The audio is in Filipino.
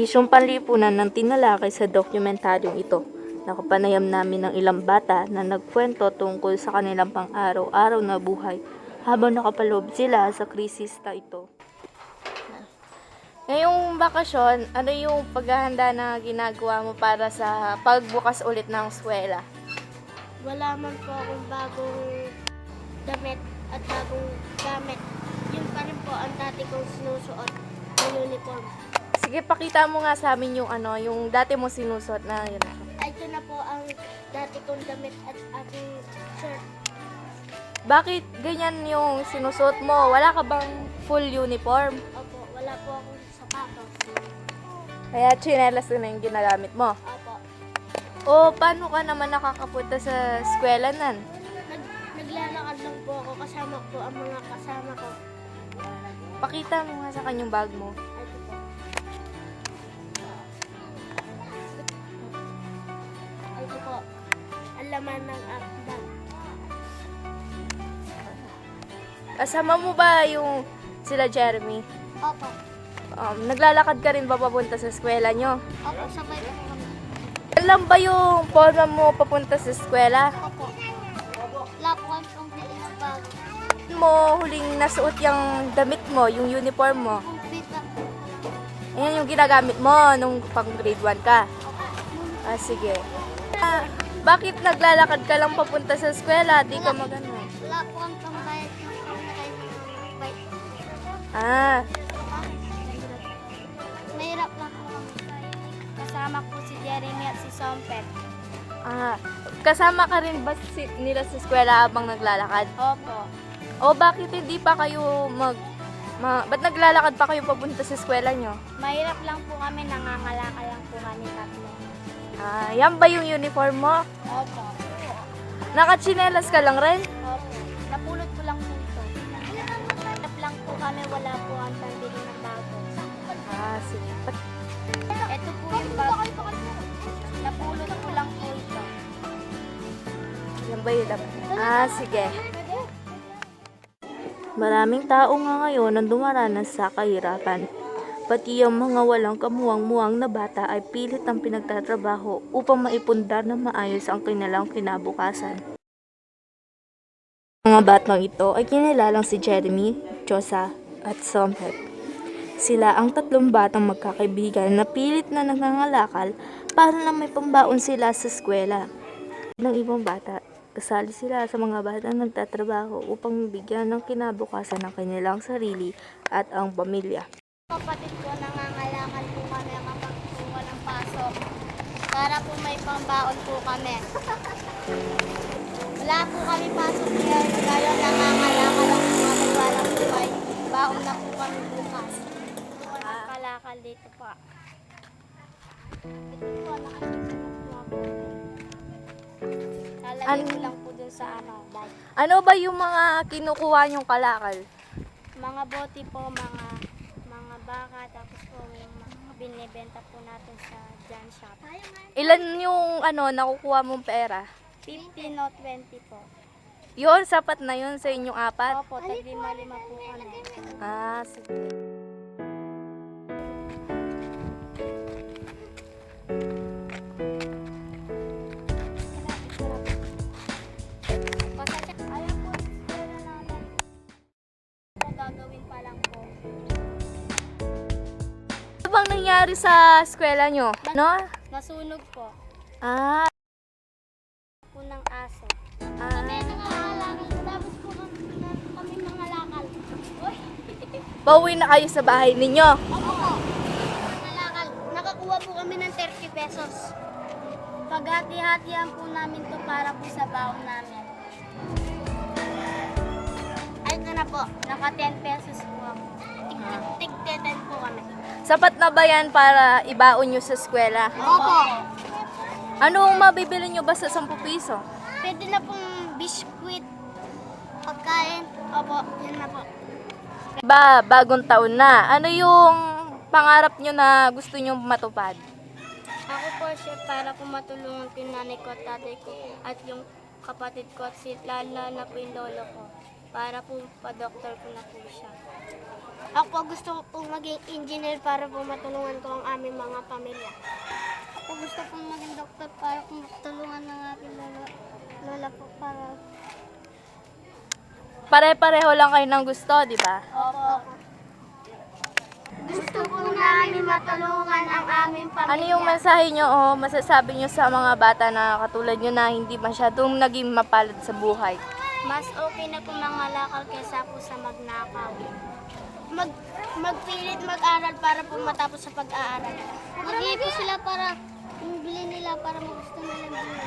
Serbisyong panlipunan ng tinalakay sa dokumentaryong ito. Nakapanayam namin ng ilang bata na nagkwento tungkol sa kanilang pang-araw-araw na buhay habang nakapaloob sila sa krisis na ito. Ngayong bakasyon, ano yung paghahanda na ginagawa mo para sa pagbukas ulit ng eskwela? Wala man po akong bagong damit at bagong gamit. Yun pa rin po ang dati kong sinusuot na uniform. Sige, pakita mo nga sa amin yung yung dati mo sinusuot na yun. Ay, ito na po ang dati kong damit at aking shirt. Bakit ganyan yung sinusuot mo? Wala ka bang full uniform? Opo, wala po akong sapatos. Kaya tsinelas na yung ginagamit mo. Opo. O paano ka naman nakakapunta sa eskwela nan? Naglalakad lang po ako kasama po ang mga kasama ko. Pakita mo nga sa kanyang bag mo. Ay, ito po. Ay, ito po. Ang laman ng bag. Kasama mo ba yung sila Jeremy? Opo. Naglalakad ka rin ba papunta sa eskwela nyo? Opo, sabay po kami. Alam ba yung forma mo papunta sa eskwela? Opo. Wala po kami pang bili ng bago. Mo huling nasuot yung damit mo, yung uniform mo. Complete po. Ayan yung ginagamit mo nung pang grade 1 ka. Sige. Bakit naglalakad ka lang papunta sa eskwela? Di ka magano. Wala po kami pambayad ng pangkakay ng bike. Mahirap lang po kami. Kasama po si Jeremy at si Sompet. Kasama ka rin ba nila sa eskwela habang naglalakad? Opo. O bakit hindi pa kayo ba't naglalakad pa kayo papunta sa eskwela nyo? Mahirap lang po kami, nangangalaka lang po kami tatlo. Yan ba yung uniform mo? Opo. Nakatsinelas ka lang rin? Opo. Napulot ko lang po ito. Mahirap lang po kami, wala po ang pambili ng bago. Sige. Ito po yung bago. Napulot ko lang po ito. Yan ba yun? Sige. Maraming tao nga ngayon ang dumaranas sa kahirapan. Pati ang mga walang kamuwang-muwang na bata ay pilit ang pinagtatrabaho upang maipundar na maayos ang kanilang kinabukasan. Ang mga batang ito ay kinilalang si Jeremy, Josa at Sompet. Sila ang tatlong batang magkakaibigan na pilit na nangangalakal para na may pambaon sila sa eskwela. Ng ibang bata, kasali sila sa mga batang nagtatrabaho upang bigyan ng kinabukasan ng kanilang sarili at ang pamilya. Kapatid ko, nangangalakal po kami kapag po walang pasok. Para po may pambaon po kami. Wala po kami pasok ngayon, kaya nangangalakal lang po kami walang buhay. Baon na po kami bukas. Walang kalakal dito pa. Ito po, nakikita po ako. Lalagay ko lang po dun sa bag. Ano ba yung mga kinukuha nyong kalakal? Mga bote po, mga baka, tapos po yung mga binibenta po natin sa Jan Shop. Ilan yung nakukuha mong pera? 15 o 20 po. Yun, sapat na yun sa inyong apat? Opo, tag-lima-lima po kami. Sige. Ayan po, eskwela natin. Gagawin pa lang po. Ano bang nangyari sa eskwela nyo? No? Nasunog po. Po ng aso. Kami nangangalakal. Tapos po kami nangalakal. Uy! Pauwi na kayo sa bahay ninyo. Opo po. Nangalakal. Nakakuha po kami ng 30 pesos. Paghati-hatihan po namin to para po sa baon namin. Ay, ito na po. Naka 10 pesos po ako. Tig-10 po kami. Sapat na ba yan para ibaon nyo sa eskwela? Opo. Anong mabibili nyo ba sa 10 piso? Pwede na pong biskuit, pagkain. Opo, yun na po. Bagong taon na. Ano yung pangarap nyo na gusto nyo matupad? Ako po siya para po matulungan ko yung nanay ko at tatay ko at yung kapatid ko at lalo na po yung lolo ko. para po pa-doktor ko na po siya. Ako po gusto ko po maging engineer para po matulungan ko ang aming mga pamilya. Ako gusto po maging doktor para po matulungan ng aking lola po para... Pare-pareho lang kayo ng gusto, di ba? Opo. Gusto po namin matulungan ang aming pamilya. Ano yung mensahe nyo o masasabi nyo sa mga bata na katulad nyo na hindi masyadong naging mapalad sa buhay? Mas okay na po mangalakal kaysa po sa magnakaw. Magpilit mag-aral para po matapos sa pag-aaral. Mag-iipon sila para bili nila para magusto nila ng